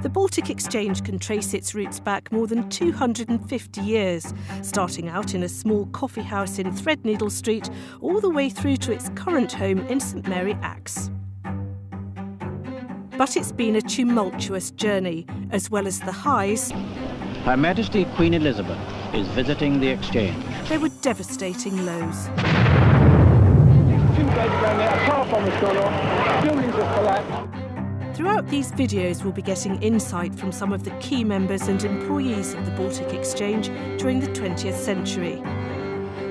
The Baltic Exchange can trace its roots back more than 250 years, starting out in a small coffee house in Threadneedle Street, all the way through to its current home in St Mary Axe. But it's been a tumultuous journey, as well as the highs. Her Majesty Queen Elizabeth is visiting the Exchange. There were devastating lows. 2 days ago now, a car bomb has gone off, buildings have collapsed. Throughout these videos, we'll be getting insight from some of the key members and employees of the Baltic Exchange during the 20th century.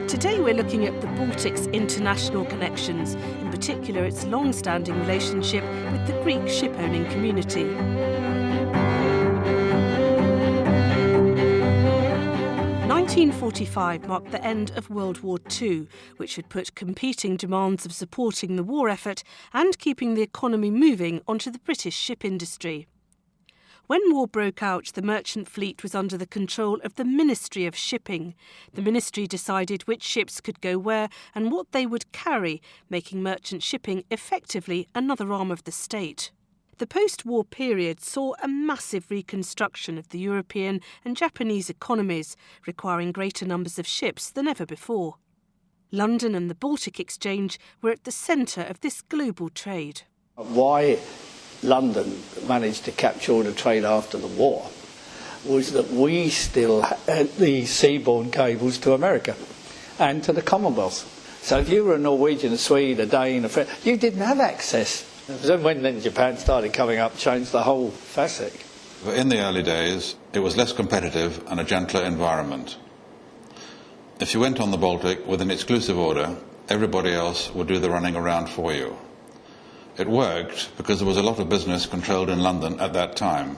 Today we're looking at the Baltic's international connections, in particular its long-standing relationship with the Greek ship-owning community. 1945 marked the end of World War II, which had put competing demands of supporting the war effort and keeping the economy moving onto the British ship industry. When war broke out, the merchant fleet was under the control of the Ministry of Shipping. The ministry decided which ships could go where and what they would carry, making merchant shipping effectively another arm of the state. The post-war period saw a massive reconstruction of the European and Japanese economies, requiring greater numbers of ships than ever before. London and the Baltic Exchange were at the centre of this global trade. Why London managed to capture all the trade after the war was that we still had the seaborne cables to America and to the Commonwealth. So if you were a Norwegian, a Swede, a Dane, a French, you didn't have access. Then when Japan started coming up, changed the whole facet. In the early days, it was less competitive and a gentler environment. If you went on the Baltic with an exclusive order, everybody else would do the running around for you. It worked because there was a lot of business controlled in London at that time.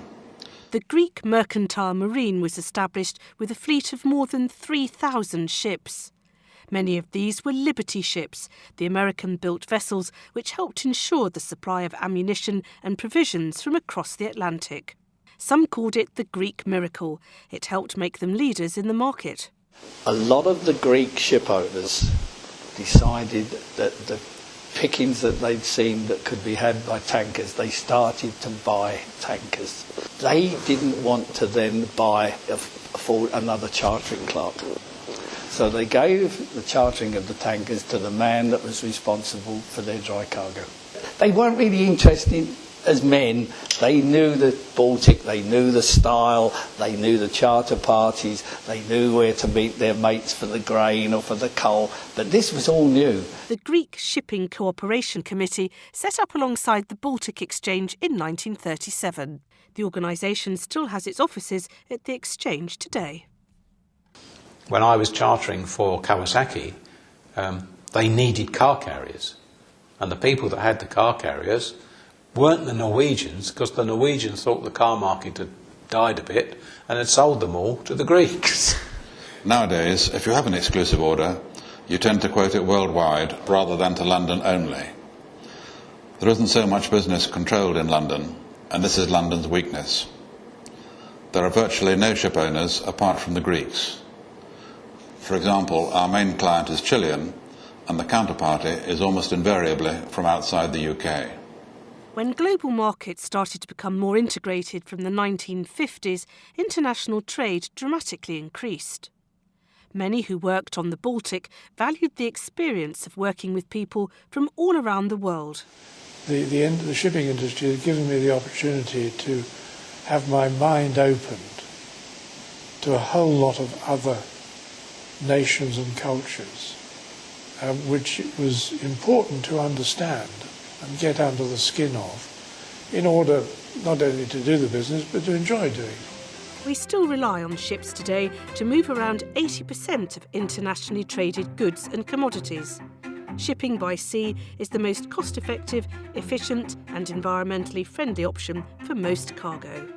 The Greek mercantile marine was established with a fleet of more than 3,000 ships. Many of these were Liberty ships, the American-built vessels which helped ensure the supply of ammunition and provisions from across the Atlantic. Some called it the Greek miracle. It helped make them leaders in the market. A lot of the Greek ship owners decided that the pickings that they'd seen that could be had by tankers, they started to buy tankers. They didn't want to then afford another chartering clerk. So they gave the chartering of the tankers to the man that was responsible for their dry cargo. They weren't really interested as men. They knew the Baltic, they knew the style, they knew the charter parties, they knew where to meet their mates for the grain or for the coal, but this was all new. The Greek Shipping Cooperation Committee set up alongside the Baltic Exchange in 1937. The organisation still has its offices at the Exchange today. When I was chartering for Kawasaki, they needed car carriers. And the people that had the car carriers weren't the Norwegians, because the Norwegians thought the car market had died a bit and had sold them all to the Greeks. Nowadays, if you have an exclusive order, you tend to quote it worldwide rather than to London only. There isn't so much business controlled in London, and this is London's weakness. There are virtually no ship owners apart from the Greeks. For example, our main client is Chilean, and the counterparty is almost invariably from outside the UK. When global markets started to become more integrated from the 1950s, international trade dramatically increased. Many who worked on the Baltic valued the experience of working with people from all around the world. The end of the shipping industry has given me the opportunity to have my mind opened to a whole lot of other nations and cultures, which it was important to understand and get under the skin of in order not only to do the business but to enjoy doing it. We still rely on ships today to move around 80% of internationally traded goods and commodities. Shipping by sea is the most cost-effective, efficient and environmentally friendly option for most cargo.